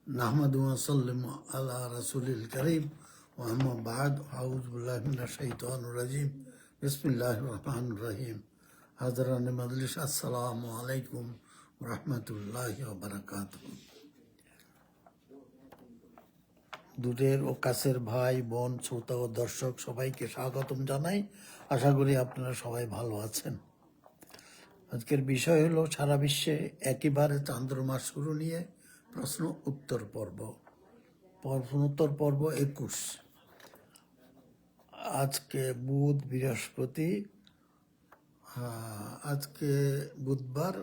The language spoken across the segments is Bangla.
নাহমাদু ওয়া সাল্লিমু আলা রাসূলিল কারীম ওয়া আম্মা বা'দ আউযু বিল্লাহি মিনাশ শাইতানির রাজীম বিসমিল্লাহির রহমানির রহিম হাযরানে মাজলিস আসসালামু আলাইকুম ওয়া রাহমাতুল্লাহি ওয়া বারাকাতুহু। দূরের ও কাছের ভাই বোন শ্রোতা ও দর্শক সবাইকে স্বাগতম জানাই। আশা করি আপনারা সবাই ভালো আছেন। আজকের বিষয় হলো সারা বিশ্বে একইবারে চন্দ্রমাস শুরু নিয়ে প্রশ্ন উত্তর পর্ব 21। আজকে বুধ বৃহস্পতি, আজকে বুধবার,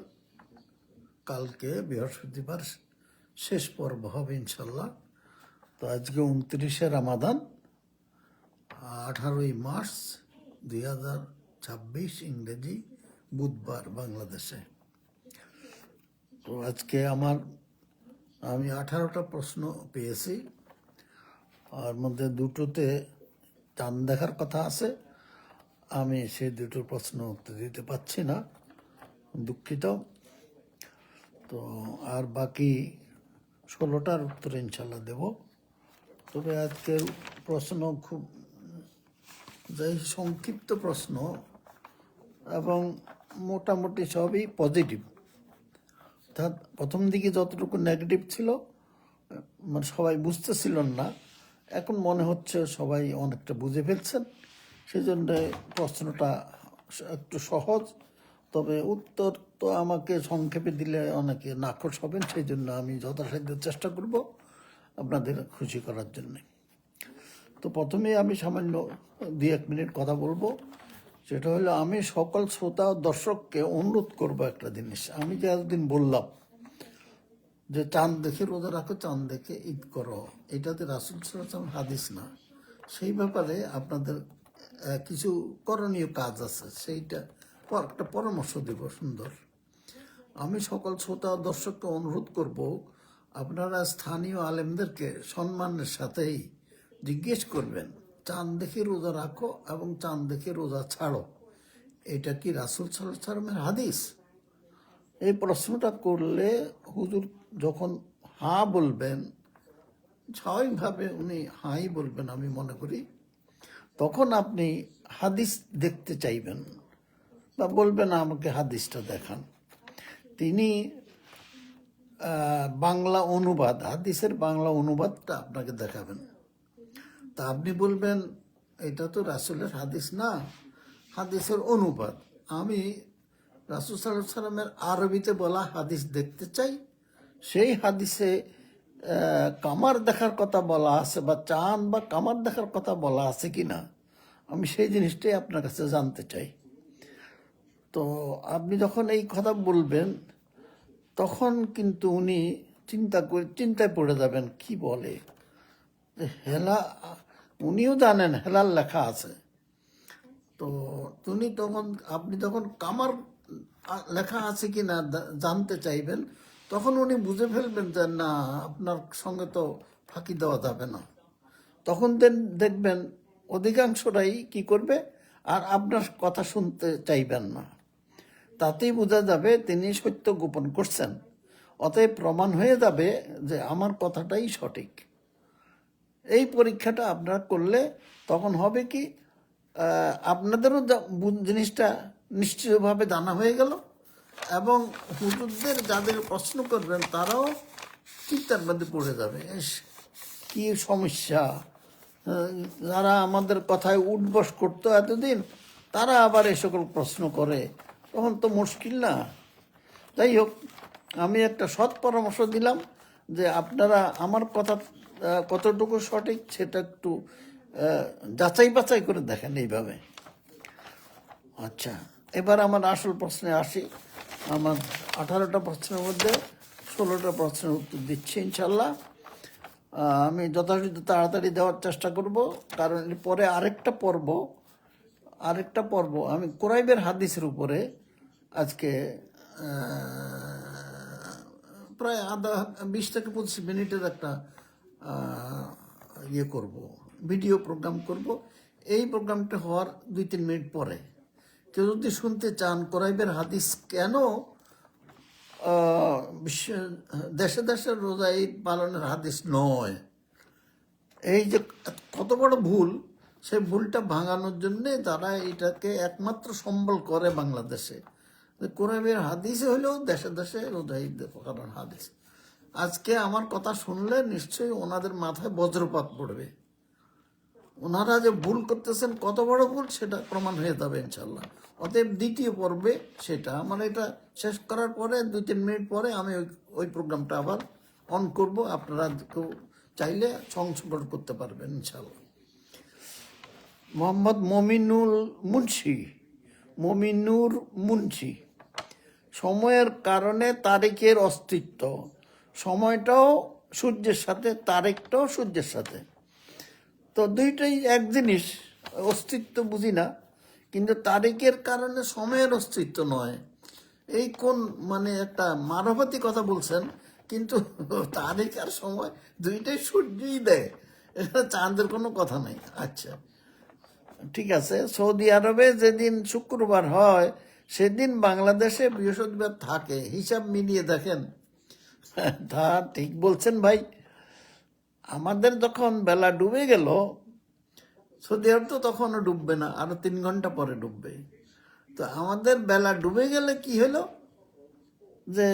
কালকে বৃহস্পতিবার শেষ পর্ব হবে ইনশাল্লাহ। তো আজকে 29শে রামাদান, 18ই মার্চ 2026 ইংরেজি, বুধবার বাংলাদেশে। তো আজকে আমি 18টা প্রশ্ন পেয়েছি, আর মধ্যে দুটোতে চাঁদ দেখার কথা আছে। আমি সেই দুটো প্রশ্ন উত্তর দিতে পারছি না, দুঃখিত। তো আর বাকি 16টার উত্তর ইনশাল্লাহ দেব। তবে আজকের প্রশ্ন খুব সংক্ষিপ্ত প্রশ্ন এবং মোটামুটি সবই পজিটিভ। অর্থাৎ প্রথম দিকে যতটুকু নেগেটিভ ছিল, মানে সবাই বুঝতেছিলেন না, এখন মনে হচ্ছে সবাই অনেকটা বুঝে ফেলছেন। সেই জন্য প্রশ্নটা একটু সহজ, তবে উত্তর তো আমাকে সংক্ষেপে দিলে অনেকে নাখোশ হবেন। সেই জন্য আমি যথাসাধ্য চেষ্টা করব আপনাদের খুশি করার জন্যে। তো প্রথমে আমি সামান্য 2-1 মিনিট কথা বলবো। সেটা হলো, আমি সকল শ্রোতা ও দর্শককে অনুরোধ করব একটা জিনিস। আমি যে এতদিন বললাম যে চাঁদ দেখে রোজা রাখো, চাঁদ দেখে ঈদ করো, এটাতে রাসূল সাল্লাল্লাহু আলাইহি ওয়াসাল্লাম হাদিস না। সেই ব্যাপারে আপনাদের কিছু করণীয় কাজ আছে, সেইটা একটা পরামর্শ দেব সুন্দর। আমি সকল শ্রোতা ও দর্শককে অনুরোধ করব, আপনারা স্থানীয় আলেমদেরকে সম্মানের সাথেই জিজ্ঞেস করবেন, চাঁদ দেখে রোজা রাখো এবং চাঁদ দেখে রোজা ছাড়ো, এটা কি রাসূল সাল্লাল্লাহু আলাইহি ওয়াসাল্লামের হাদিস? এই প্রশ্নটা করলে হুজুর যখন হাঁ বলবেন, স্বাভাবিকভাবে উনি হাঁই বলবেন আমি মনে করি, তখন আপনি হাদিস দেখতে চাইবেন বা বলবেন আমাকে হাদিসটা দেখান। তিনি বাংলা অনুবাদ, হাদিসের বাংলা অনুবাদটা আপনাকে দেখাবেন। তা আপনি বলবেন এটা তো রাসূলের হাদিস না, হাদিসের অনুবাদ। আমি রাসূল সাল্লাল্লাহু আলাইহি ওয়াসাল্লামের আরবিতে বলা হাদিস দেখতে চাই। সেই হাদিসে কামার দেখার কথা বলা আছে বা চাঁদ বা কামার দেখার কথা বলা আছে কিনা, আমি সেই জিনিসটাই আপনার কাছে জানতে চাই। তো আপনি যখন এই কথা বলবেন, তখন কিন্তু উনি চিন্তায় পড়ে যাবেন, কি বলে হেলা। উনিও জানেন হেলাল লেখা আছে। তো আপনি তখন কামার লেখা আছে কি না জানতে চাইবেন, তখন উনি বুঝে ফেলবেন যে না, আপনার সঙ্গে তো ফাঁকি দেওয়া যাবে না। তখন দেখবেন অধিকাংশরাই কি করবে, আর আপনার কথা শুনতে চাইবেন না। তাতেই বোঝা যাবে তিনি সত্য গোপন করছেন। অতএব প্রমাণ হয়ে যাবে যে আমার কথাটাই সঠিক। এই পরীক্ষাটা আপনারা করলে তখন হবে কি, আপনাদেরও জিনিসটা নিশ্চিতভাবে জানা হয়ে গেল, এবং হুজুরদের যাদের প্রশ্ন করবেন তারাও চিন্তার মধ্যে পড়ে যাবে, কি সমস্যা। যারা আমাদের কথায় উঠবস করতো এতদিন, তারা আবার এই সকল প্রশ্ন করে, তখন তো মুশকিল না। যাই হোক, আমি একটা সৎ পরামর্শ দিলাম যে আপনারা আমার কথা কতটুকু সঠিক সেটা একটু যাচাই বাছাই করে দেখেন এইভাবে। আচ্ছা, এবার আমার আসল প্রশ্নে আসি। আমার 18টা প্রশ্নের মধ্যে 16টা প্রশ্নের উত্তর দিচ্ছি ইনশাল্লাহ। আমি যথাযথ তাড়াতাড়ি দেওয়ার চেষ্টা করব, কারণ পরে আরেকটা পর্ব আমি কুরাইবের হাদিসের উপরে আজকে প্রায় 20 থেকে 25 মিনিটের একটা ভিডিও প্রোগ্রাম করব। এই প্রোগ্রামটা হওয়ার 2-3 মিনিট পরে কেউ যদি শুনতে চান কুরাইবের হাদিস কেন দেশে দেশে রোজা ঈদ পালনের হাদিস নয়। এই যে কত বড় ভুল, সেই ভুলটা ভাঙানোর জন্যে তারা এটাকে একমাত্র সম্বল করে বাংলাদেশে। কোরআনের হাদিসে হলেও দেশে দেশে রোজা ঈদ পালন হাদিস। আজকে আমার কথা শুনলে নিশ্চয়ই ওনাদের মাথায় বজ্রপাত পড়বে। ওনারা যে ভুল করতেছেন, কত বড় ভুল, সেটা প্রমাণ হয়ে যাবে ইনশাল্লাহ। অতএব দ্বিতীয় পর্বে সেটা আমার এটা শেষ করার পরে 2-3 মিনিট পরে আমি ওই প্রোগ্রামটা আবার অন করব। আপনারা কেউ চাইলে সংশোধন করতে পারবেন ইনশাল্লাহ। মোহাম্মদ মমিনুর মুন্সি, সময়ের কারণে তারিখের অস্তিত্ব। সময়টাও সূর্যের সাথে, তারিখটাও সূর্যের সাথে, তো দুইটাই এক জিনিস। অস্তিত্ব বুঝি না, কিন্তু তারিখের কারণে সময়ের অস্তিত্ব নয়। এই কোন মানে একটা মানবতী কথা বলছেন, কিন্তু তারিখ আর সময় দুইটাই সূর্যই দেয়, এটা চাঁদের কোনো কথা নাই। আচ্ছা ঠিক আছে। সৌদি আরবে যেদিন শুক্রবার হয় সেদিন বাংলাদেশে বৃহস্পতিবার থাকে, হিসাব মিলিয়ে দেখেন। তা ঠিক বলছেন ভাই। আমাদের যখন বেলা ডুবে গেল, সৌদি আরব তো তখনও ডুববে না, আরো 3 ঘন্টা পরে ডুববে। তো আমাদের বেলা ডুবে গেলে কি হলো, যে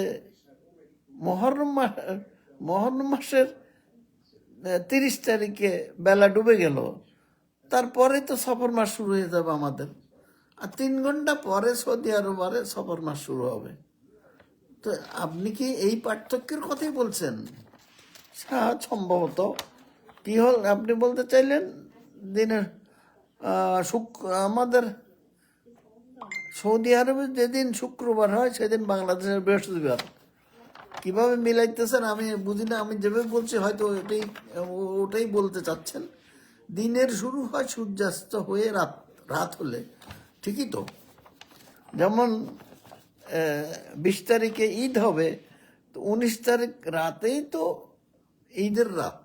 মহরম মাসের 30 তারিখে বেলা ডুবে গেল, তারপরে তো সফর মাস শুরু হয়ে যাবে আমাদের। আর 3 ঘন্টা পরে সৌদি আরবে সফর মাস শুরু হবে। তো আপনি কি এই পার্থক্যের কথাই বলছেন? হ্যাঁ, সম্ভবত। কি হল আপনি বলতে চাইলেন? দিনের আমাদের সৌদি আরবে যেদিন শুক্রবার হয় সেদিন বাংলাদেশের বৃহস্পতিবার। কিভাবে মিলাইতেছেন আমি বুঝি না। আমি যেভাবে বলছি হয়তো ওটাই বলতে চাচ্ছেন। দিনের শুরু হয় সূর্যাস্ত হয়ে রাত হলে, ঠিকই তো। যেমন 20 তারিখে ঈদ হবে, তো 19 তারিখ রাতেই তো ঈদের রাত।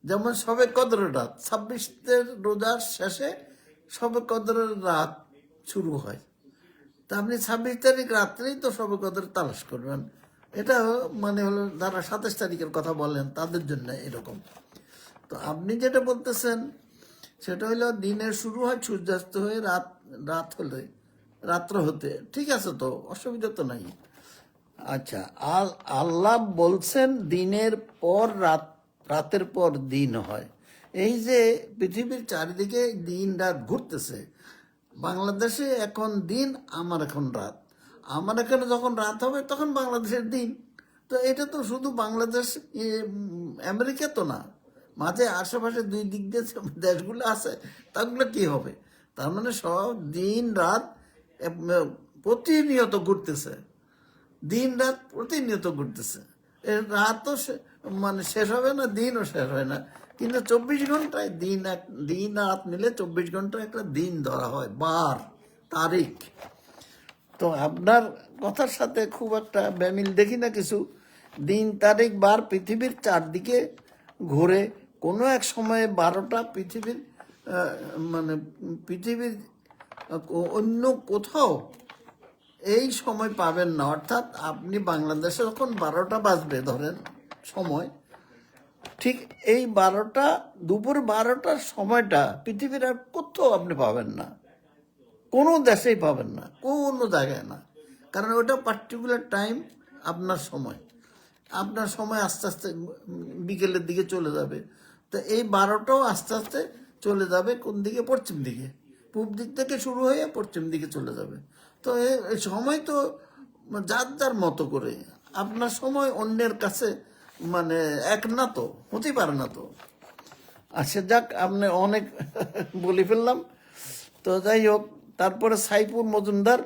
যেমন শবে কদরের রাত, 26 রোজার শেষে শবে কদরের রাত শুরু হয়। তা আপনি 26 তারিখ রাত্রেই তো শবে কদর তালাশ করবেন। এটা মানে হলো যারা 27 তারিখের কথা বলেন তাদের জন্য এরকম। তো আপনি যেটা বলতেছেন সেটা হলো দিনের শুরু হয় সূর্যাস্ত হয়ে রাত হলে, রাত্র হতে। ঠিক আছে, তো অসুবিধা তো নাই। আচ্ছা, আল্লাহ বলছেন দিনের পর রাতের পর দিন হয়। এই যে পৃথিবীর চারিদিকে দিন রাত ঘুরতেছে, বাংলাদেশে এখন দিন, আমার এখন রাত। আমার এখানে যখন রাত হবে তখন বাংলাদেশের দিন। তো এটা তো শুধু বাংলাদেশ, আমেরিকা তো না, মাঝে আশেপাশে দুই দিক দিয়ে যে দেশগুলো আছে তাগুলো কি হবে? তার মানে সব দিন রাত প্রতিনিয়ত ঘুরতেছে, দিন রাত প্রতিনিয়ত ঘুরতেছে। রাতও মানে শেষ হবে না, দিনও শেষ হয় না। কিন্তু 24 ঘন্টায় দিন রাত মিলে 24 ঘন্টায় একটা দিন ধরা হয়, বার, তারিখ। তো আপনার কথার সাথে খুব একটা বেমিল দেখি না কিছু। দিন তারিখ বার পৃথিবীর চারদিকে ঘুরে। কোনো এক সময়ে 12টা পৃথিবীর মানে পৃথিবীর অন্য কোথাও এই সময় পাবেন না। অর্থাৎ আপনি বাংলাদেশে যখন 12টা বাজবে ধরেন সময়, ঠিক এই 12টা, দুপুর 12টার সময়টা পৃথিবীর আর কোথাও আপনি পাবেন না, কোনো দেশেই পাবেন না, কোনো জায়গায় না। কারণ ওটা পার্টিকুলার টাইম, আপনার সময় আস্তে আস্তে বিকেলের দিকে চলে যাবে। তো এই 12টাও আস্তে আস্তে চলে যাবে কোন দিকে? পশ্চিম দিকে। পূব দিক থেকে শুরু হয়ে পশ্চিম দিকে চলে যাবে। তো এই সময় তো যার যার মতো করে, আপনার সময় অন্যের কাছে মানে এক না, তো হতেই পারে না। তো আচ্ছা যাক, আপনি অনেক বলে ফেললাম। তো যাই হোক, তারপরে সাইফুর মজুমদার,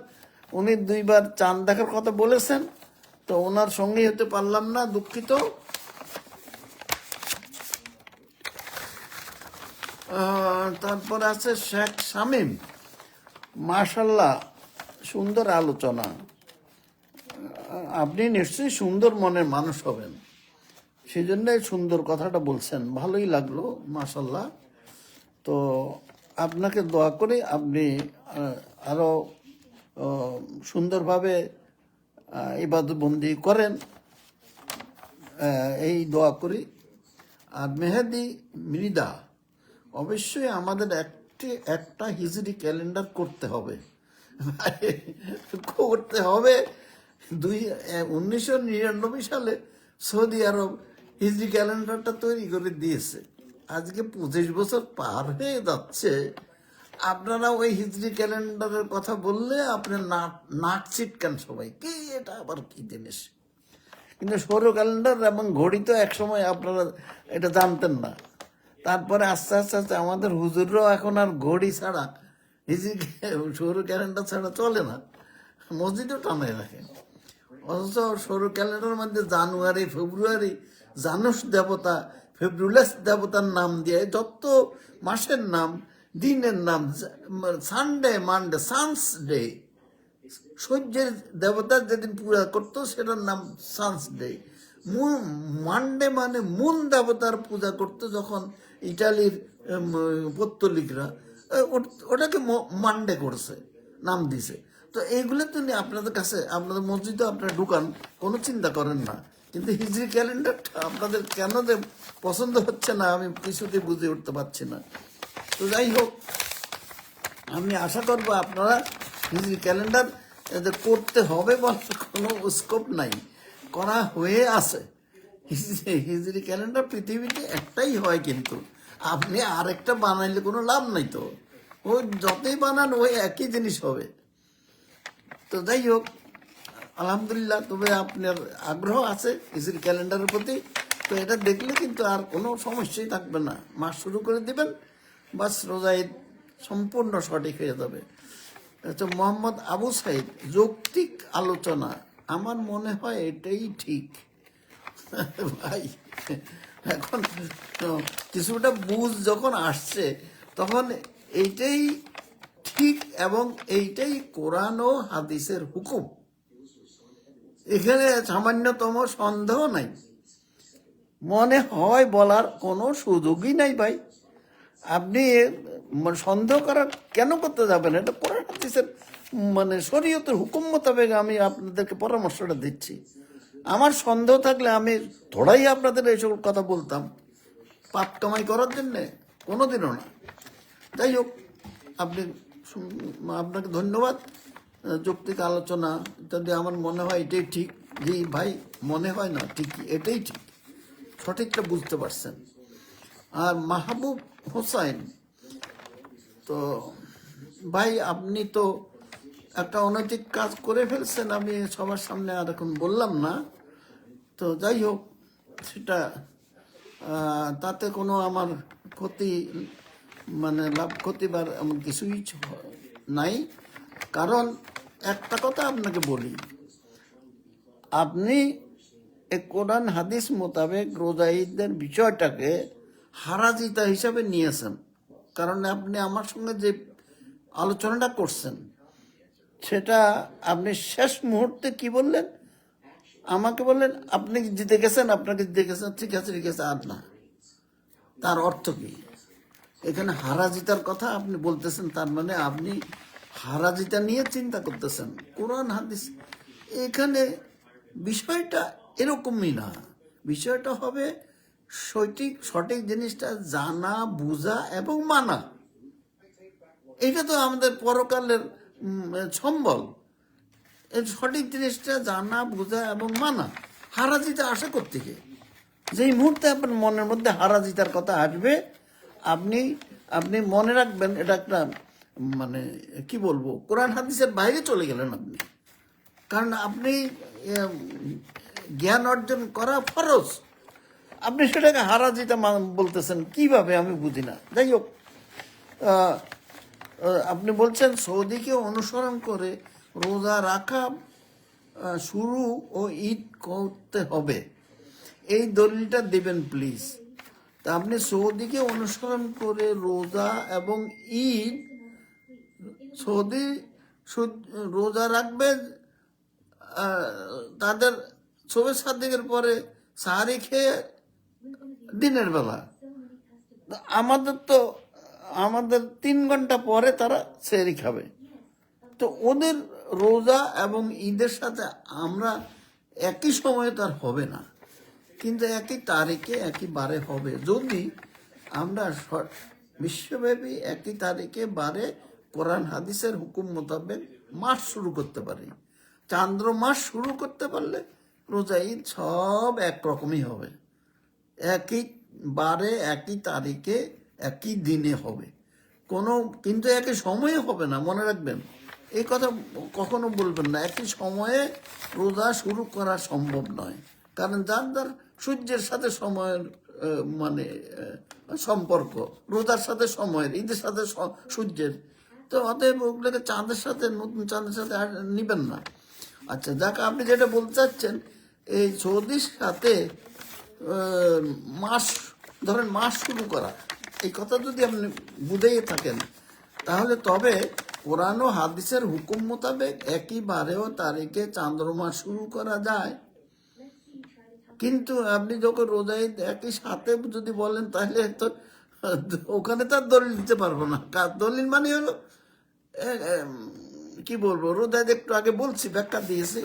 উনি 2বার চাঁদ দেখার কথা বলেছেন, তো ওনার সঙ্গেই হতে পারলাম না, দুঃখিত। তারপরে আছে শেখ শামীম, মাশাল্লাহ, সুন্দর আলোচনা। আপনি নিশ্চয়ই সুন্দর মনের মানুষ হবেন, সেই জন্যই সুন্দর কথাটা বলছেন, ভালোই লাগলো, মাশাল্লাহ। তো আপনাকে দোয়া করি আপনি আরো সুন্দরভাবে ইবাদতবন্দি করেন, এই দোয়া করি। আর মেহেদি মৃদা, অবশ্যই আমাদের একটা হিজরি ক্যালেন্ডার করতে হবে, করতে হবে। 1999 সালে সৌদি আরব হিজরি ক্যালেন্ডারটা তৈরি করে দিয়েছে। আজকে 25 বছর পার হয়ে যাচ্ছে, আপনারা ওই হিজরি ক্যালেন্ডারের কথা বললে আপনার নাক চিটকান সবাই, কি এটা আবার কি জিনিস। কিন্তু সৌর ক্যালেন্ডার এবং ঘড়ি তো একসময় আপনারা এটা জানতেন না। তারপরে আস্তে আস্তে আস্তে আমাদের হুজুররাও এখন আর ঘড়ি ছাড়া, হিজরি সৌর ক্যালেন্ডার ছাড়া চলে না, মসজিদও টানায় রাখে। অথচ সৌর ক্যালেন্ডারের মধ্যে জানুয়ারি, ফেব্রুয়ারি, জানুস দেবতা, ফেব্রুলাস দেবতার নাম দিয়ে যত মাসের নাম, দিনের নাম, সানডে, মানডে, সানস ডে, সূর্যের দেবতার যেদিন পূজা করতো সেটার নাম সানস ডে। মানডে মানে মুন দেবতার পূজা করতো যখন ইটালির পত্তলিকরা, ওটাকে মানডে করছে, নাম দিছে। তো এইগুলো তো আপনাদের কাছে, আপনাদের মসজিদে আপনারা ঢুকান, কোনো চিন্তা করেন না। কিন্তু হিজরি ক্যালেন্ডারটা আপনাদের কেন যে পছন্দ হচ্ছে না আমি কিছুতে বুঝে উঠতে পারছি না। তো যাই হোক, আমি আশা করবো আপনারা হিজরি ক্যালেন্ডার এদের করতে হবে বলার কোনো স্কোপ নাই, করা হয়ে আছে। হিজরি ক্যালেন্ডার পৃথিবীতে একটাই হয়, কিন্তু আপনি আরেকটা বানাইলে কোনো লাভ নাই। তো ওই যতই বানান ওই একই জিনিস হবে। তো যাই হোক, আলহামদুলিল্লাহ, তবে আপনার আগ্রহ আছে হিজরি ক্যালেন্ডারের প্রতি, তো এটা দেখলে কিন্তু আর কোনো সমস্যাই থাকবে না। মাস শুরু করে দিবেন, বাস রোজা ঈদ সম্পূর্ণ সঠিক হয়ে যাবে। তো মোহাম্মদ আবু সাইদ, যৌক্তিক আলোচনা, আমার মনে হয় এটাই ঠিক। ভাই, এখন কিছুটা বুঝ যখন আসছে তখন এইটাই ঠিক এবং এইটাই কোরআন ও হাদিসের হুকুম। এখানে সামান্যতম সন্দেহ নাই, মনে হয় বলার কোনো সুযোগই নাই। ভাই, আপনি সন্দেহ করার কেন করতে যাবেন? এটা কোরআন হাদিসের শরীয়তের হুকুম মোতাবেক আমি আপনাদেরকে পরামর্শটা দিচ্ছি। আমার সন্দেহ থাকলে আমি থোড়াই আপনাদের এইসব কথা বলতাম পাপ কামাই করার জন্যে, কোনোদিনও না। যাই হোক, আপনাকে ধন্যবাদ। যৌক্তিক আলোচনা যদি আমার মনে হয় এটাই ঠিক। জি ভাই, মনে হয় না, ঠিক এটাই ঠিক, সঠিকটা বুঝতে পারছেন। আর মাহবুব হোসাইন, তো ভাই আপনি তো একটা অনৈতিক কাজ করে ফেলছেন, আমি সবার সামনে আর এখন বললাম না। তো যাই হোক, সেটা তাতে কোনো আমার ক্ষতি লাভ ক্ষতি বা এমন কিছুই নাই। কারণ একটা কথা আপনাকে বলি, আপনি কোরআন হাদিস মোতাবেক রোজা ঈদের বিষয়টাকে হারাজিতা হিসাবে নিয়েছেন। কারণ আপনি আমার সঙ্গে যে আলোচনাটা করছেন সেটা আপনি শেষ মুহূর্তে কি বললেন, আমাকে বললেন আপনি জিতে গেছেন, আপনাকে জিতে গেছেন, ঠিক আছে ঠিক আছে, আর না। তার অর্থ কি? এখানে হারাজিতার কথা আপনি বলতেছেন, তার মানে আপনি হারাজিতা নিয়ে চিন্তা করতেছেন। কোরআন হাদিস এখানে বিষয়টা এরকমই না। বিষয়টা হবে সঠিক জিনিসটা জানা, বুঝা এবং মানা। এটা তো আমাদের পরকালের সম্বল। এই সঠিক জিনিসটা জানা, বোঝা এবং মানা। হারাজিতা আসে কোত্থেকে? যেই মুহূর্তে আপনার মনের মধ্যে হারাজিতার কথা আসবে, আপনি মনে রাখবেন এটা একটা কি বলবো, কোরআন হাদিসের বাইরে চলে গেলেন আপনি। কারণ আপনি জ্ঞান অর্জন করা ফরজ, আপনি সেটাকে হারাজিতা বলতেছেন কিভাবে আমি বুঝি না। যাই হোক, আপনি বলছেন সৌদিকে অনুসরণ করে রোজা রাখা শুরু ও ঈদ করতে হবে, এই দলিলটা দেবেন প্লিজ। তা আপনি সৌদিকে অনুসরণ করে রোজা এবং ঈদ, সৌদি রোজা রাখবে তাদের সবে 7 দিনের পরে সাহারি খেয়ে দিনের বেলা। আমাদের 3 ঘন্টা পরে তারা সেহরি খাবে। তো ওদের রোজা এবং ঈদের সাথে আমরা একই সময়ে তার হবে না, কিন্তু একই তারিখে একই বারে হবে যদি আমরা বিশ্বব্যাপী একই তারিখে বারে কোরআন হাদিসের হুকুম মোতাবেক মাস শুরু করতে পারি। চান্দ্র মাস শুরু করতে পারলে রোজা ঈদ সব একরকমই হবে, একই বারে একই তারিখে একই দিনে হবে, কোনো কিন্তু একই সময়ে হবে না, মনে রাখবেন এই কথা কখনো বলবেন না। একই সময়ে রোজা শুরু করা সম্ভব নয়, কারণ যার যার সূর্যের সাথে সময়ের মানে সম্পর্ক, রোজার সাথে সময়ের, ঈদের সাথে সূর্যের, তো অতএব ওগুলোকে চাঁদের সাথে, নতুন চাঁদের সাথে আর নিবেন না। আচ্ছা যাক, আপনি যেটা বলতে চাচ্ছেন এই সৌদির সাথে মাস, ধরেন মাস শুরু করা, এই কথা যদি আপনি বুঝেই থাকেন তাহলে তবে কোরআন ও হাদিসের হুকুম মোতাবেক একই বারে ও তারিখে চান্দ্রমাস শুরু করা যায়। কিন্তু আপনি যখন রোজা ঈদ একই সাথে যদি বলেন তাহলে তো ওখানে তো আর দলিল দিতে পারবো না। দলিল মানে হলো কি বলবো, রোজা ঈদ একটু আগে বলছি, ব্যাখ্যা দিয়েছি,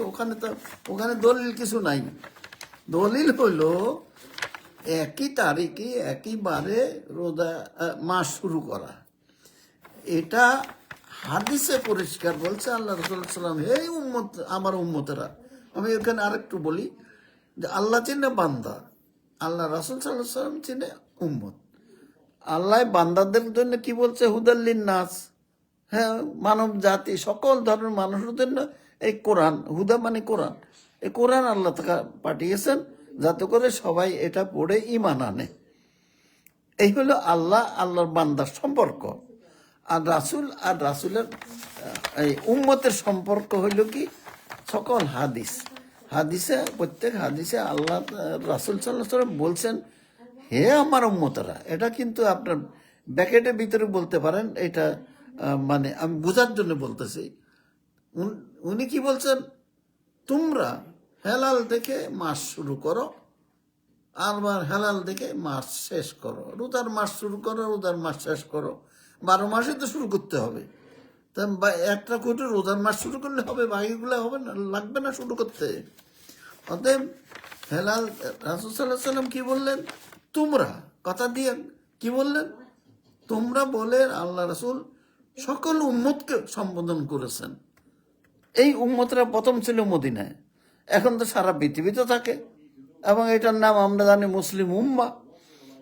ওখানে দলিল কিছু নাই। দলিল হলো একই তারিখে একই বারে রোজা মাস শুরু করা, এটা হাদিসে পরিষ্কার বলছে। আল্লাহ রাসূল সাল্লাম, হে উম্মত, আমার উম্মতেরা, আমি এখানে আরেকটু বলি যে আল্লাহ চিনে বান্দা, আল্লাহ রাসূল সাল্লাল্লাহু আলাইহি ওয়াসাল্লাম চিনে উম্মত। আল্লাহ বান্দাদের জন্য কি বলছে, হুদাল্লিন নাস, হ্যাঁ মানব জাতি সকল ধরনের মানুষের জন্য এই কোরআন, হুদা মানে কোরআন, এই কোরআন আল্লাহ তাআলা পাঠিয়েছেন যাতে করে সবাই এটা পড়ে ঈমান আনে। এই হলো আল্লাহর বান্দার সম্পর্ক। আর রাসূলের এই উম্মতের সম্পর্ক হইল কি, সকল হাদিসে প্রত্যেক হাদিসে আল্লাহ রাসূল সাল্লাল্লাহু আলাইহি ওয়াসাল্লাম বলছেন, হে আমার উম্মতেরা। এটা কিন্তু আপনার ব্যাকেটের ভিতরে বলতে পারেন, এটা মানে আমি বোঝার জন্য বলতেছি। উনি কি বলছেন, তোমরা হেলাল দেখে মাস শুরু করো, আবার হেলাল দেখে মাস শেষ করো, রোজার মাস শুরু করো, রোজার মাস শেষ করো। 12 মাসে তো শুরু করতে হবে, তা একটা করে রোজার মাস শুরু করলে হবে, বাকিগুলো হবে না, লাগবে না শুরু করতে। অতএব হেলাল, রাসূল সাল্লাল্লাহু আলাইহি ওয়াসাল্লাম কি বললেন, তোমরা কথা দিয়ে কি বললেন, তোমরা বলে আল্লাহ রাসূল সকল উম্মতকে সম্বোধন করেছেন। এই উম্মতরা প্রথম ছিল মদিনায়, এখন তো সারা পৃথিবীতে থাকে এবং এটার নাম আমরা জানি মুসলিম উম্মাহ।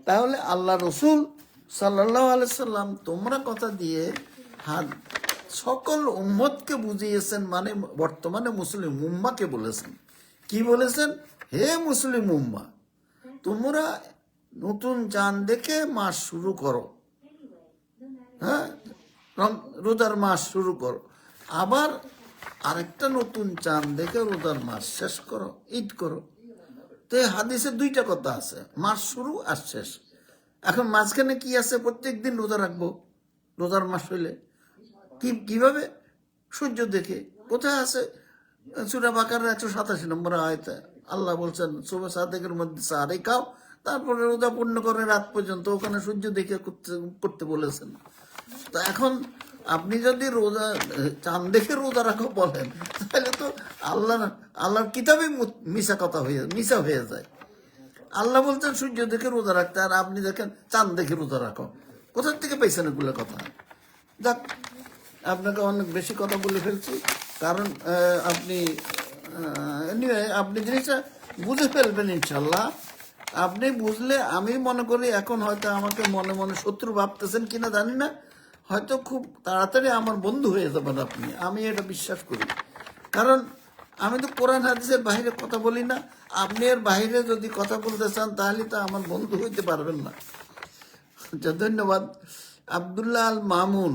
তাহলে আল্লাহ রসুল সাল্লাল্লাহু আলাইহি সাল্লাম তোমরা কথা দিয়ে সকল উম্মতকে বুঝিয়েছেন, মানে বর্তমানে মুসলিম উম্মাকে বলেছেন। কি বলেছেন, হে মুসলিম উম্মাহ, তোমরা নতুন চাঁদ দেখে মাস শুরু করো, হ্যাঁ রোজার মাস শুরু করো, আবার আরেকটা নতুন চাঁদ দেখে রোজার মাস শেষ করো, ঈদ করো। তো এই হাদিসে দুইটা কথা আছে, মাস শুরু আর শেষ। এখন মাঝখানে কি আছে, প্রত্যেক দিন রোজা রাখবো রোজার মাস হইলে, কিভাবে, সূর্য দেখে। কোথায় আছে, সূরা বাকারার 187 নম্বর আয়াতে আল্লাহ বলছেন, সুবহ সাদেকের মধ্যে সাহারি খাও, তারপরে রোজা পূর্ণ করে রাত পর্যন্ত, ওখানে সূর্য দেখে করতে বলেছেন। তো এখন আপনি যদি রোজা চাঁদ দেখে রোজা রাখো বলেন, তাহলে তো আল্লাহর কিতাবে মিশা হয়ে যায়। আল্লাহ বলছেন সূর্য দেখে রোজা রাখতে, আর আপনি দেখেন চাঁদ দেখে রোজা রাখো। কোথার থেকে পাইছেন এগুলো কথা? যাক, আপনাকে অনেক বেশি কথা বলে ফেলছি, কারণ আপনি জিনিসটা বুঝে ফেলবেন ইনশাল্লাহ। আপনি বুঝলে, আমি মনে করি এখন হয়তো আমাকে মনে মনে শত্রু ভাবতেছেন কিনা জানি না, হয়তো খুব তাড়াতাড়ি আমার বন্ধু হয়ে যাবেন আপনি, আমি এটা বিশ্বাস করি। কারণ আমি তো কোরআন হাদিসের বাইরে কথা বলি না, আপনি এর বাইরে যদি কথা বলতে চান তাহলে তো আমার বন্ধু হইতে পারবেন না। ধন্যবাদ। আব্দুল্লাহ আল মামুন,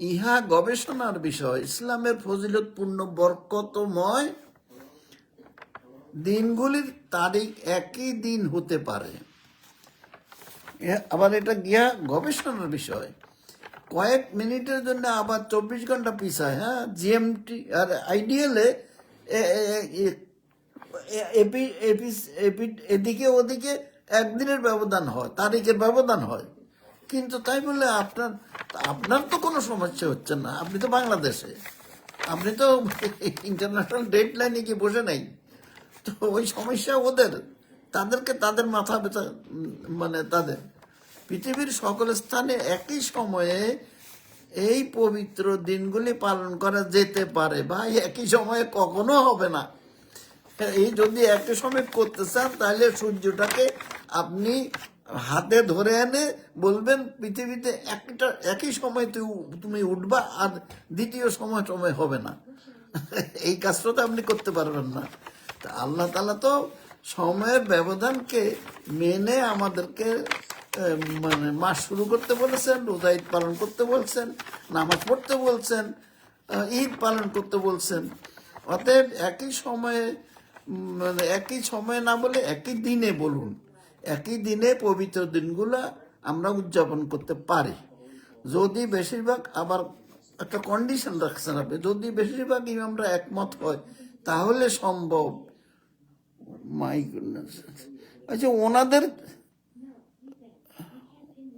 ইহা গবেষণার বিষয়, ইসলামের ফজিলতপূর্ণ বরকতময় দিনগুলির তারিখ একই দিন হতে পারে। আবার এটা গিয়া গবেষণার বিষয়, কয়েক মিনিটের জন্য আবার 24 ঘন্টা পিছায়, হ্যাঁ জিএমটি আর আইডিএলে এদিকে ওদিকে একদিনের ব্যবধান হয়, তারিখের ব্যবধান হয়। কিন্তু তাই বলে আপনার তো কোনো সমস্যা হচ্ছে না, আপনি তো বাংলাদেশে, আপনি তো ইন্টারন্যাশনাল ডেড লাইনে গিয়ে বসে নাই, তো ওই সমস্যা ওদের, তাদেরকে তাদের মাথা ব্যথা, মানে তাদের পৃথিবীর সকল স্থানে একই সময়ে এই পবিত্র দিনগুলি পালন করা যেতে পারে, বা একই সময়ে কখনো হবে না। এই যদি একই সময় করতে চান তাহলে সূর্যটাকে আপনি হাতে ধরে এনে বলবেন পৃথিবীতে একই সময় তুমি উঠবা, আর দ্বিতীয় সময় হবে না। এই কাজটা তো আপনি করতে পারবেন না। তা আল্লাহ তাআলা তো সময়ের ব্যবধানকে মেনে আমাদেরকে মানে মাস শুরু করতে বলেছেন, রোজা ঈদ পালন করতে বলছেন, নামাজ পড়তে বলছেন, ঈদ পালন করতে বলছেন। অতএব একই সময়ে, মানে একই সময়ে না বলে একই দিনে বলুন, একই দিনে পবিত্র দিনগুলা আমরা উদযাপন করতে পারি। যদি বেশিরভাগ, আবার একটা কন্ডিশন রাখছেন আপনি, যদি বেশিরভাগ ইমামরা একমত হয় তাহলে সম্ভব। My goodness. আচ্ছা,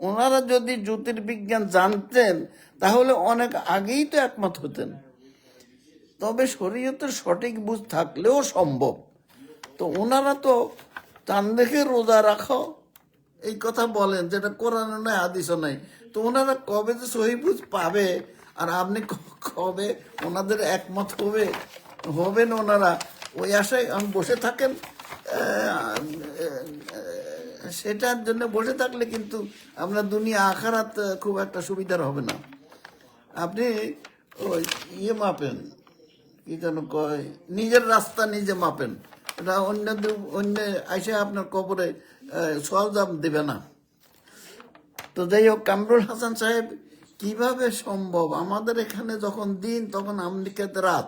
ওনারা যদি জ্যোতির্বিজ্ঞান জানতেন তাহলে অনেক আগেই তো একমত হতেন। তবে শরীয়তের সঠিক বুঝ থাকলেও সম্ভব। তো ওনারা তো চান দেখে রোজা রাখো এই কথা বলেন, যেটা কোরআনে নাই, হাদিসও নাই। তো ওনারা কবে যে সহি বুঝ পাবে, আর আপনি কবে ওনাদের একমত হবেন ওনারা, ওই আশায় বসে থাকেন। সেটার জন্য বসে থাকলে কিন্তু আপনার দুনিয়া আখারাত খুব একটা সুবিধার হবে না। আপনি ওই মাপেন, কি যেন কয়, নিজের রাস্তা নিজে মাপেন। এটা অন্য আইসে আপনার কবরে সওয়াব দেবে না। তো যাই হোক, কামরুল হাসান সাহেব, কিভাবে সম্ভব আমাদের এখানে যখন দিন তখন আমেরিকাতে রাত,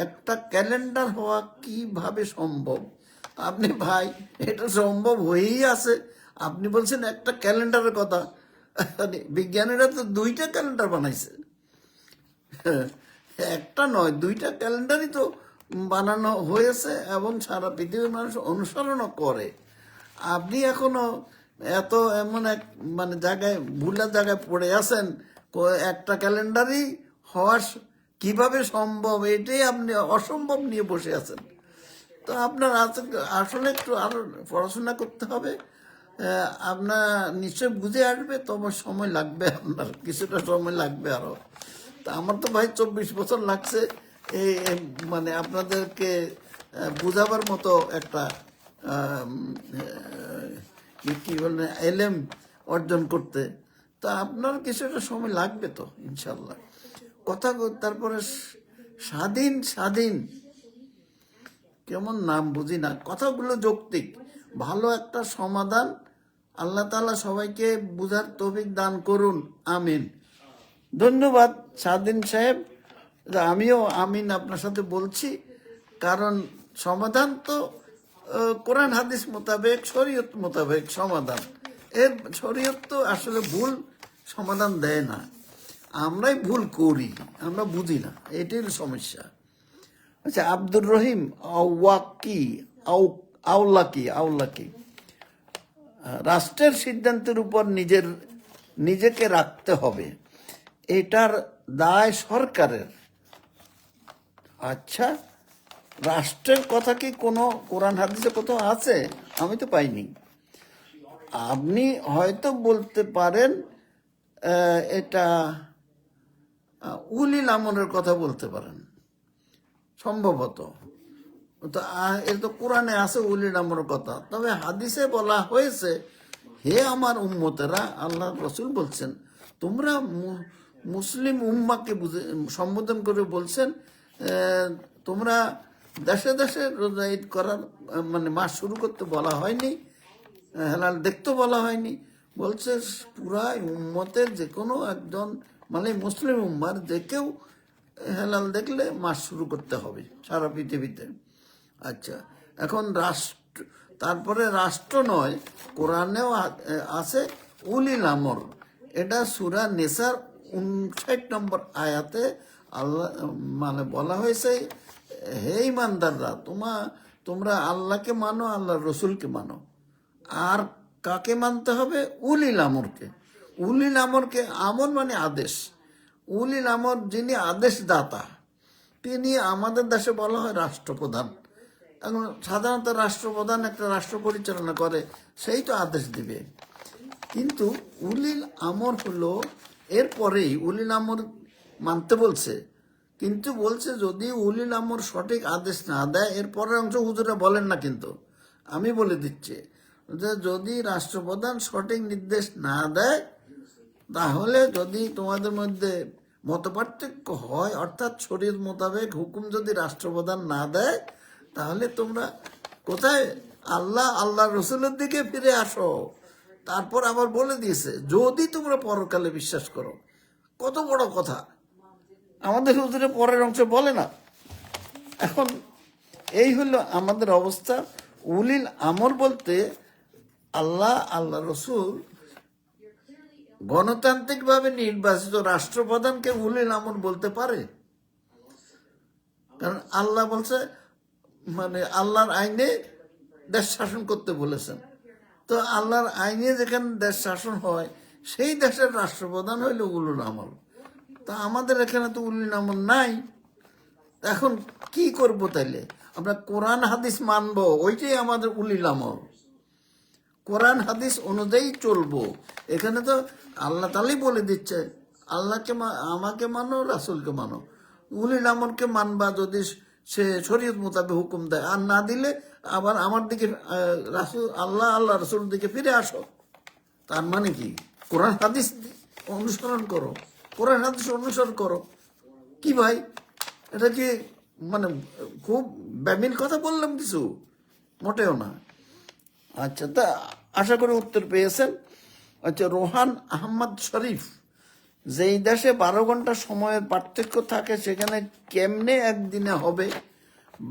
একটা ক্যালেন্ডার হওয়া কিভাবে সম্ভব? আপনি ভাই, এটা সম্ভব হয়েই আছে। আপনি বলছেন একটা ক্যালেন্ডারের কথা, বিজ্ঞানীরা তো 2টা ক্যালেন্ডার বানাইছে। একটা নয়, 2টা ক্যালেন্ডারই তো বানানো হয়েছে, এবং সারা পৃথিবীর মানুষ অনুসরণও করে। আপনি এখনো এত এমন এক মানে জায়গায়, ভুলের জায়গায় পড়ে আছেন, একটা ক্যালেন্ডারই হওয়ার কিভাবে সম্ভব, এটাই আপনি অসম্ভব নিয়ে বসে আছেন। তো আপনার আসলে একটু আরো পড়াশোনা করতে হবে। আপনার নিশ্চয় বুঝে আসবে, তবে সময় লাগবে, আপনার কিছুটা সময় লাগবে আরো। তা আমার তো ভাই 24 বছর লাগছে এই মানে আপনাদেরকে বুঝাবার মতো একটা কি বলে এলেম অর্জন করতে। তা আপনার কিছুটা সময় লাগবে তো ইনশাল্লাহ। কথা তারপরে স্বাধীন স্বাধীন কেমন নাম বুঝি না, কথাগুলো যৌক্তিক, ভালো একটা সমাধান। আল্লাহ তাআলা সবাইকে বুঝার তৌফিক দান করুন, আমিন। ধন্যবাদ স্বাধীন সাহেব, আমিও আমিন আপনার সাথে বলছি। কারণ সমাধান তো কোরআন হাদিস মোতাবেক, শরীয়ত মোতাবেক সমাধান। এর শরীয়ত তো আসলে ভুল সমাধান দেয় না, আমরাই ভুল করি, আমরা বুঝি না, এটাই সমস্যা। আচ্ছা, আব্দুর রহিম আউলাকি, রাষ্ট্রের সিদ্ধান্তের উপর নিজেকে রাখতে হবে, এটার দায় সরকারের। আচ্ছা, রাষ্ট্রের কথা কি কোনো কোরআন হাদিসে কোথাও আছে? আমি তো পাইনি। আপনি হয়তো বলতে পারেন এটা উলিল আমরের কথা বলতে পারেন সম্ভবত। তো এর তো কোরআনে আছে উলিল আমরের কথা, তবে হাদিসে বলা হয়েছে, হে আমার উম্মতেরা, আল্লাহ রসুল বলছেন, তোমরা মুসলিম উম্মাকে সম্বোধন করে বলছেন, তোমরা দেশে দেশে রোজা ঈদ করার মানে মাস শুরু করতে বলা হয়নি, হেলাল দেখতে বলা হয়নি। বলছে পুরা উম্মতের যে কোনো একজন, মানে মুসলিম উম্মার যে কেউ হেলাল দেখলে মাস শুরু করতে হবে সারা পৃথিবীতে। আচ্ছা, এখন তারপরে রাষ্ট্র নয়, কোরআনেও আছে উলিল আমর। এটা সূরা নিসার 59 নম্বর আয়াতে আল্লাহ মানে বলা হয়েছে, হে ইমানদাররা, তোমরা আল্লাহকে মানো, আল্লাহর রসুলকে মানো। আর কাকে মানতে হবে? উলিল আমরকে। উলিল আমরকে, আমর মানে আদেশ, উলিল আমর যিনি আদেশ দাতা, তিনি আমাদের দেশে বলা হয় রাষ্ট্রপ্রধান। এখন সাধারণত রাষ্ট্রপ্রধান একটা রাষ্ট্র পরিচালনা করে, সেই তো আদেশ দিবে। কিন্তু উলিল আমর হলো এরপরেই উলিল আমর মানতে বলছে, কিন্তু বলছে যদি উলিল আমর সঠিক আদেশ না দেয়, এরপরের অংশ হুজুরা বলেন না, কিন্তু আমি বলে দিচ্ছি যে যদি রাষ্ট্রপ্রধান সঠিক নির্দেশ না দেয়, তাহলে যদি তোমাদের মধ্যে মতপার্থক্য হয়, অর্থাৎ শরীয়ত মোতাবেক হুকুম যদি রাষ্ট্রপ্রধান না দেয়, তাহলে তোমরা কোথায় আল্লাহ রসুলের দিকে ফিরে আসো। তারপর আবার বলে দিয়েছে যদি তোমরা পরকালে বিশ্বাস করো। কত বড় কথা, আমাদের হুজুরে পরের অংশ বলে না। এখন এই হলো আমাদের অবস্থা। উলিল আমর বলতে আল্লাহ রসুল গণতান্ত্রিকভাবে নির্বাচিত রাষ্ট্রপ্রধানকে উলিল আমর বলতে পারে, কারণ আল্লাহ বলছে, মানে আল্লাহর আইনে দেশ শাসন করতে বলেছেন। তো আল্লাহর আইনে যেখানে দেশ শাসন হয়, সেই দেশের রাষ্ট্রপ্রধান হইল উলুল আমর। তা আমাদের এখানে তো উলুল আমর নাই। এখন কি করব তাইলে? আমরা কোরআন হাদিস মানবো, ওইটাই আমাদের উলিল আমর। কোরআন হাদিস অনুযায়ী চলবো। এখানে তো আল্লাহ তাআলাই বলে দিচ্ছে, আল্লাহকে আমাকে মানো, রাসূলকে মানো। উলিল আমরকে মানবা যদি সে শরীয়ত মোতাবেক হুকুম দেয়, আর না দিলে আবার আমার দিকে আল্লাহ রসুল দিকে ফিরে আসো। তার মানে কি? কোরআন হাদিস অনুসরণ করো, কোরআন হাদিস অনুসরণ করো। কি ভাই, এটা কি মানে খুব ব্যামিল কথা বললাম কিছু? মোটেও না। আচ্ছা, তা আশা করি উত্তর পেয়েছেন। আচ্ছা, রোহান আহমদ শরীফ, যেই দেশে 12 ঘন্টা সময়ের পার্থক্য থাকে, সেখানে কেমনে একদিনে হবে?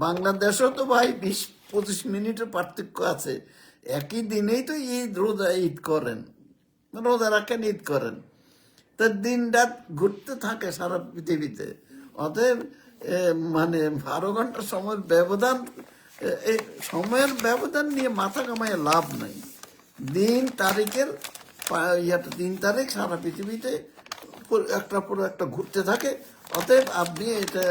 বাংলাদেশেও তো ভাই 20-25 মিনিটের পার্থক্য আছে। একই দিনেই তো ঈদ করেন, রোজা রাখেন, ঈদ করেন। তা দিন রাত ঘুরতে থাকে সারা পৃথিবীতে। অতএব মানে 12 ঘন্টা সময়ের ব্যবধান, এই সময়ের ব্যবধান নিয়ে মাথা কামায় লাভ নাই। দিন তারিখ সারা পৃথিবীতে একটা পর একটা ঘুরতে থাকে। অতএব আপনি এটা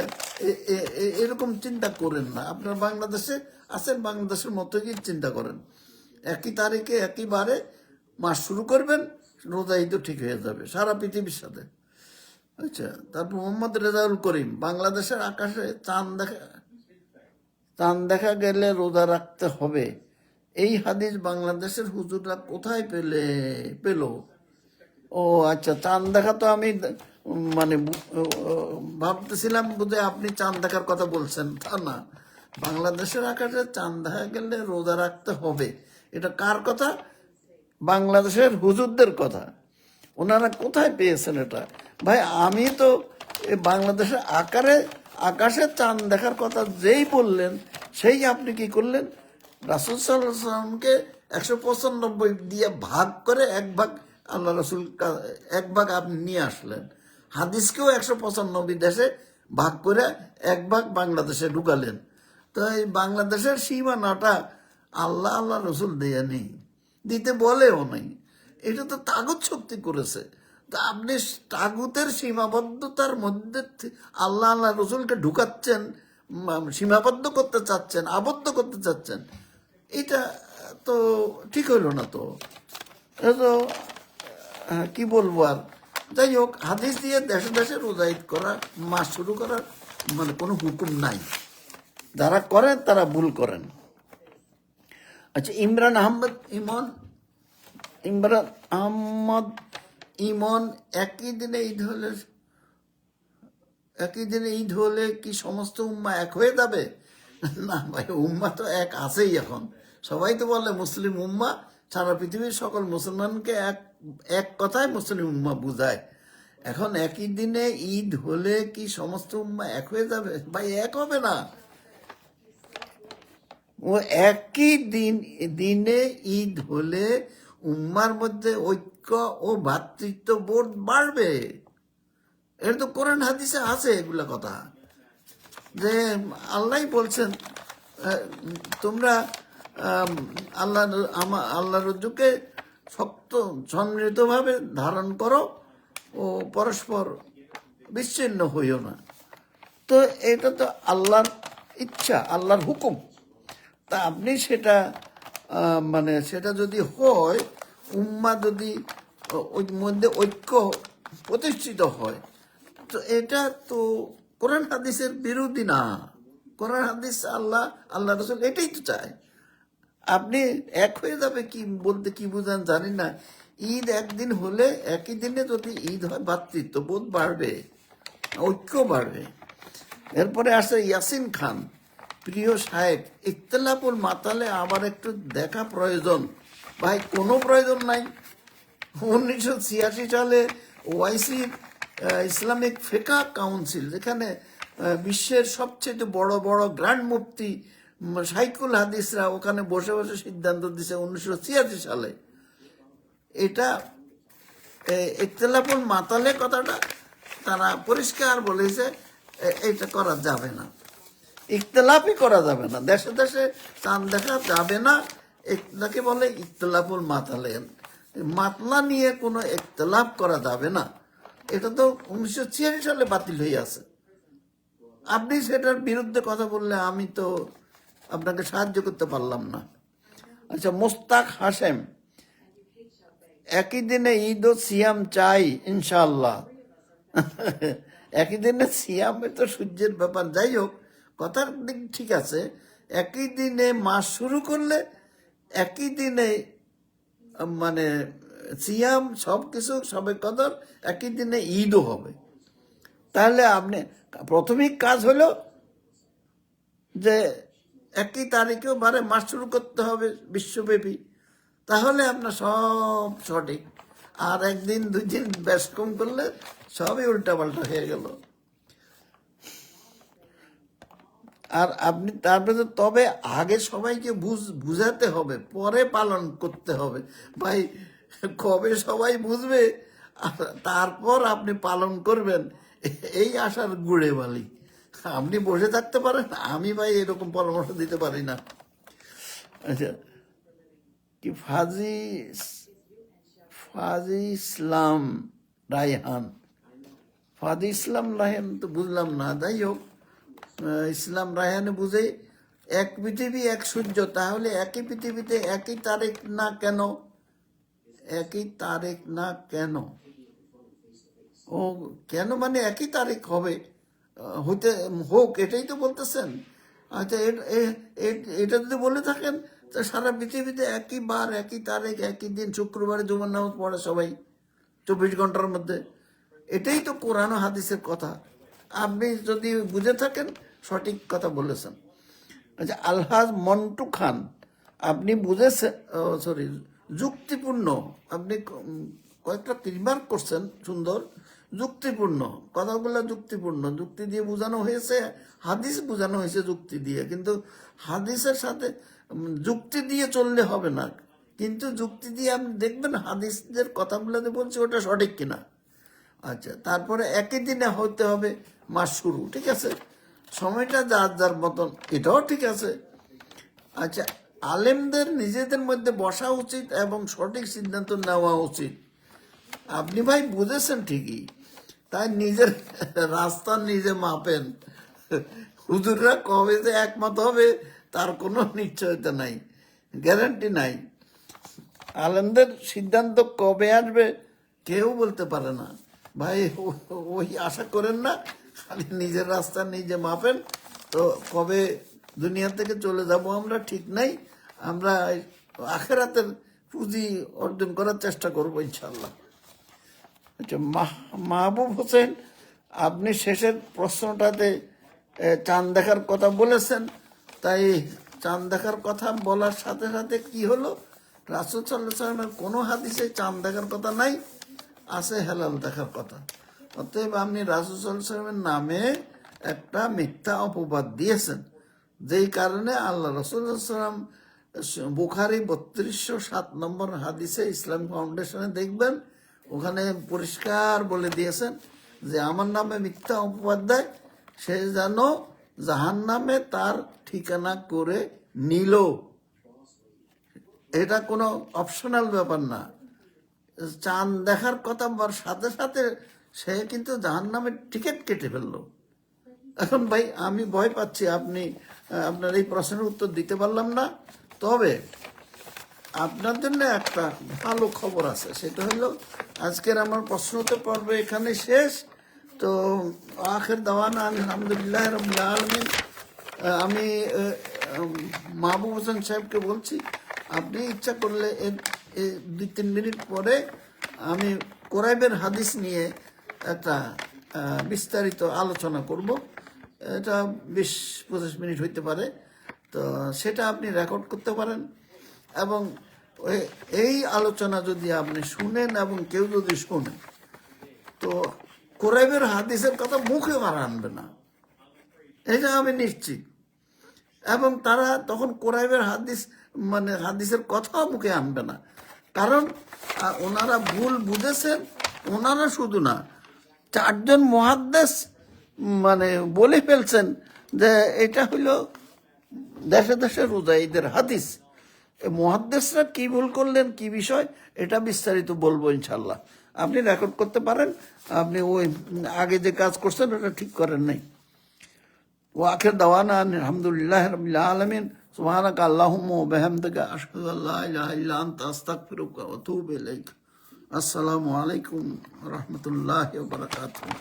এরকম চিন্তা করেন না। আপনার বাংলাদেশে আছেন, বাংলাদেশের মতো কি চিন্তা করেন। একই তারিখে একই বারে মাস শুরু করবেন, রোজা ঈদও ঠিক হয়ে যাবে সারা পৃথিবীর সাথে। আচ্ছা, তারপর মোহাম্মদ রেজাউল করিম, বাংলাদেশের আকাশে চাঁদ দেখা গেলে রোজা রাখতে হবে, এই হাদিস বাংলাদেশের হুজুররা কোথায় পেল? ও আচ্ছা, চাঁদ দেখা তো আমি মানে ভাবতেছিলাম বোধহয় আপনি চাঁদ দেখার কথা বলছেন, তা না। বাংলাদেশের আকাশে চাঁদ দেখা গেলে রোজা রাখতে হবে, এটা কার কথা? বাংলাদেশের হুজুরদের কথা। ওনারা কোথায় পেয়েছেন এটা? ভাই, আমি তো বাংলাদেশের আকাশে চাঁদ দেখার কথা যেই বললেন, সেই আপনি কি করলেন? রাসূল সাল্লাল্লাহু আলাইহি ওয়াসাল্লামকে 195 দিয়ে ভাগ করে এক ভাগ আল্লাহ রসুল, এক ভাগ আপনি নিয়ে আসলেন। হাদিসকেও 195 দেশে ভাগ করে এক ভাগ বাংলাদেশে ঢুকালেন। তো এই বাংলাদেশের সীমানাটা আল্লাহ রসুল দেয়া নেই, দিতে বলেও নেই। এটা তো তাগুত শক্তি করেছে। তা আপনি তাগুতের সীমাবদ্ধতার মধ্যে আল্লাহ রসুলকে ঢুকাচ্ছেন, সীমাবদ্ধ করতে চাচ্ছেন, আবদ্ধ করতে চাচ্ছেন। এটা তো ঠিক হইল না। তো তো কি বলবো আর। যাই হোক, হাদিস দিয়ে দেশে দেশে রোজা ঈদ করা, মাস শুরু করার মানে কোনো হুকুম নাই। যারা করেন তারা ভুল করেন। আচ্ছা, ইমরান আহমদ ইমন, একই দিনে ঈদ হলে কি সমস্ত উম্মা এক হয়ে যাবে? না ভাই, উম্মা তো এক আছেই। এখন সবাই তো বলে মুসলিম উম্মা, সারা পৃথিবীর সকল মুসলমানকে এক কথায় মুসলিম উম্মা বুঝায়। এখন একই দিনে ঈদ হলে কি সমস্ত উম্মা এক হয়ে যাবে? ভাই, এক হবে না। ও একই দিনে ঈদ হলে উম্মার মধ্যে ঐক্য ও ভ্রাতৃত্ববোধ বাড়বে। এটা তো কোরআন হাদিসে আছে এগুলা কথা, যে আল্লাহ বলছেন তোমরা আল্লাহ রজ্জুকে শক্ত সম্মিলিতভাবে ধারণ করো ও পরস্পর বিচ্ছিন্ন হইও না। তো এটা তো আল্লাহর ইচ্ছা, আল্লাহর হুকুম। তা আপনি সেটা মানে সেটা যদি হয়, উম্মা যদি ওই মধ্যে ঐক্য প্রতিষ্ঠিত হয়, তো এটা তো কোরআন হাদিসের বিরোধী না। কোরআন হাদিস আল্লাহ রসুল এটাই তো চায়। আপনি এক হয়ে যাবে কি বলতে কি বুঝান জানি না। ঈদ একদিন হলে একই দিনে যদি ঈদ হয়, ভ্রাতৃত্ব বোধ বাড়বে, ঐক্য বাড়বে। এরপরে আসে ইয়াসিন খান, প্রিয় সাহেব, ইখতিলাফুল মাতালে আবার একটু দেখা প্রয়োজন। ভাই, কোনো প্রয়োজন নাই। 1986 সালে ওআইসি ইসলামিক ফিকাহ কাউন্সিল, যেখানে বিশ্বের সবচেয়ে বড় বড় গ্র্যান্ড মুফতি শাইখুল হাদিসরা ওখানে বসে বসে সিদ্ধান্ত দিছে 1986 সালে। এটা ইখতিলাফুল মাতালে কথাটা তারা পরিষ্কার বলেছে, এটা করা যাবে না, ইখতিলাফই করা যাবে না, দেশে দেশে চাঁদ দেখা যাবে না। এটাকে বলে ইখতিলাফুল মাতালে। মাতলা নিয়ে কোনো ইখতিলাফ করা যাবে না। এটা তো 1986 সালে বাতিল হয়ে আছে। আপনি সেটার বিরুদ্ধে কথা বললে আমি তো আপনাকে সাহায্য করতে পারলাম না। আচ্ছা, মোস্তাক হাশেম, একই দিনে ঈদ ও সিয়াম চাই ইনশাআল্লাহ। একই দিনে সিয়ামে তো সূর্যের ব্যাপার, যাই হোক, কথার দিক ঠিক আছে। একই দিনে মাস শুরু করলে একই দিনে মানে সিয়াম সব কিছু সবে কদর, একই দিনে ঈদও হবে। তাহলে আপনি প্রাথমিক কাজ হলো যে একই তারিখেও বারে মাস শুরু করতে হবে বিশ্বব্যাপী, তাহলে আপনার সব সঠিক। আর একদিন দুই দিন বেশ কম করলে সবই উল্টাপাল্টা হয়ে গেল। আর আপনি তারপরে, তবে আগে সবাইকে বুঝাতে হবে, পরে পালন করতে হবে। ভাই, কবে সবাই বুঝবে তারপর আপনি পালন করবেন, এই আশার গুড়ে বালি। আপনি বসে থাকতে পারেন, আমি ভাই এরকম পরামর্শ দিতে পারি না। আচ্ছা, কি ফাজি ইসলাম রায়হান, ফাজি ইসলাম রায়হান তো বুঝলাম না, যাই হোক, ইসলাম রায়হানে বুঝে এক পৃথিবী এক সূর্য, তাহলে একই পৃথিবীতে একই তারিখ না কেন? একই তারিখ না কেন? ও কেন মানে একই তারিখ হবে, হইতে হোক, এটাই তো বলতেছেন। আচ্ছা, এটা যদি বলে থাকেন, তো সারা পৃথিবীতে একই বার, একই তারিখ, একই দিন, শুক্রবারে জুমার নামাজ পড়ে সবাই 24 ঘন্টার মধ্যে। এটাই তো কোরআন ও হাদিসের কথা। আপনি যদি বুঝে থাকেন, সঠিক কথা বলেছেন। আচ্ছা, আলহাজ মন্টু খান, আপনি বুঝেছেন, সরি, যুক্তিপূর্ণ, আপনি কয়েকটা রিমার্ক করছেন, সুন্দর, যুক্তিপূর্ণ কথাগুলো, যুক্তিপূর্ণ, যুক্তি দিয়ে বোঝানো হয়েছে, হাদিস বোঝানো হয়েছে যুক্তি দিয়ে, কিন্তু হাদিসের সাথে যুক্তি দিয়ে চললে হবে না। কিন্তু যুক্তি দিয়ে আপনি দেখবেন হাদিসদের কথাগুলো যে বলছে ওটা সঠিক কিনা। আচ্ছা, তারপরে একই দিনে হতে হবে মাস শুরু, ঠিক আছে, সময়টা যার যার মতন, এটাও ঠিক আছে। আচ্ছা, আলেমদের নিজেদের মধ্যে বসা উচিত এবং সঠিক সিদ্ধান্ত নেওয়া উচিত। আপনি ভাই বুঝেছেন ঠিকই, তাই নিজের রাস্তা নিজে মাপেন। হুজুররা কবে যে একমত হবে তার কোনো নিশ্চয়তা নাই, গ্যারান্টি নাই। আলেমদের সিদ্ধান্ত কবে আসবে কেউ বলতে পারে না। ভাই, ওই আশা করেন না, খালি নিজের রাস্তা নিজে মাপেন। তো কবে দুনিয়া থেকে চলে যাব আমরা ঠিক নাই। আমরা আখেরাতের পুঁজি অর্জন করার চেষ্টা করবো ইনশাল্লাহ। আচ্ছা, মাহবুব হোসেন, আপনি শেষের প্রশ্নটাতে চাঁদ দেখার কথা বলেছেন, তাই চাঁদ দেখার কথা বলার সাথে সাথে কি হলো, রাসূল সাল্লাল্লাহু আলাইহি ওয়াসাল্লামের কোনো হাদিসে চাঁদ দেখার কথা নাই, আছে হেলাল দেখার কথা। অতএব আপনি রাসূল সাল্লাল্লাহু আলাইহি ওয়াসাল্লামের নামে একটা মিথ্যা অপবাদ দিয়েছেন, যেই কারণে আল্লাহ রাসূল সাল্লাল্লাহু আলাইহি ওয়াসাল্লাম বুখারী 3207 নম্বর হাদিসে, ইসলাম ফাউন্ডেশনে দেখবেন, ওখানে পরিষ্কার বলে দিয়েছেন যে আমার নামে মিথ্যা অপবাদ দেয়, সে যেন জাহান্নামে তার ঠিকানা করে নিল। এটা কোনো অপশনাল ব্যাপার না। চাঁদ দেখার কথা বলার সাথে সাথে সে কিন্তু জাহান্নামের টিকিট কেটে ফেললো। এখন ভাই আমি ভয় পাচ্ছি আপনি আপনার এই প্রশ্নের উত্তর দিতে পারলাম না। তবে আপনার জন্য একটা ভালো খবর আছে, সেটা হলো আজকের আমার প্রশ্নোত্তর পর্ব এখানে শেষ। তো আখির দাওয়ানা আলহামদুলিল্লাহ রাব্বিল আলামিন। আমি মাহবুব হোসেন সাহেবকে বলছি, আপনি ইচ্ছা করলে এর 2-3 মিনিট পরে আমি কোরাইবের হাদিস নিয়ে একটা বিস্তারিত আলোচনা করব। এটা 20-25 মিনিট হইতে পারে। তো সেটা আপনি রেকর্ড করতে পারেন, এবং এই আলোচনা যদি আপনি শুনেন এবং কেউ যদি শোনেন, তো কোরাইবের হাদিসের কথা মুখে বার আনবে না, এটা আমি নিশ্চিত। এবং তারা তখন কোরাইবের হাদিস মানে হাদিসের কথা মুখে আনবে না, কারণ ওনারা ভুল বুঝেছেন। ওনারা শুধু না, 4 জন মুহাদ্দিস মানে বলে ফেলছেন যে এটা হইল দেশে দেশে রোজা ঈদের হাদিস। মুহাদ্দিসরা কি ভুল করলেন, কি বিষয়, এটা বিস্তারিত বলবো ইনশাল্লাহ। আপনি রেকর্ড করতে পারেন, আপনি ওই আগে যে কাজ করছেন ওটা ঠিক করেন নাই। ওয়াখির দাওয়ানা আলহামদুলিল্লাহ রাব্বিল আলামিন। সুবহানাকা আল্লাহুম্মা ওয়া বিহামদিকা আশহাদু আল্লা ইলাহা ইল্লা আনতা আস্তাগফিরুকা ওয়া আতুবু ইলাইক। আসসালামু আলাইকুম ওয়া রাহমাতুল্লাহি ওয়া বারাকাতুহু।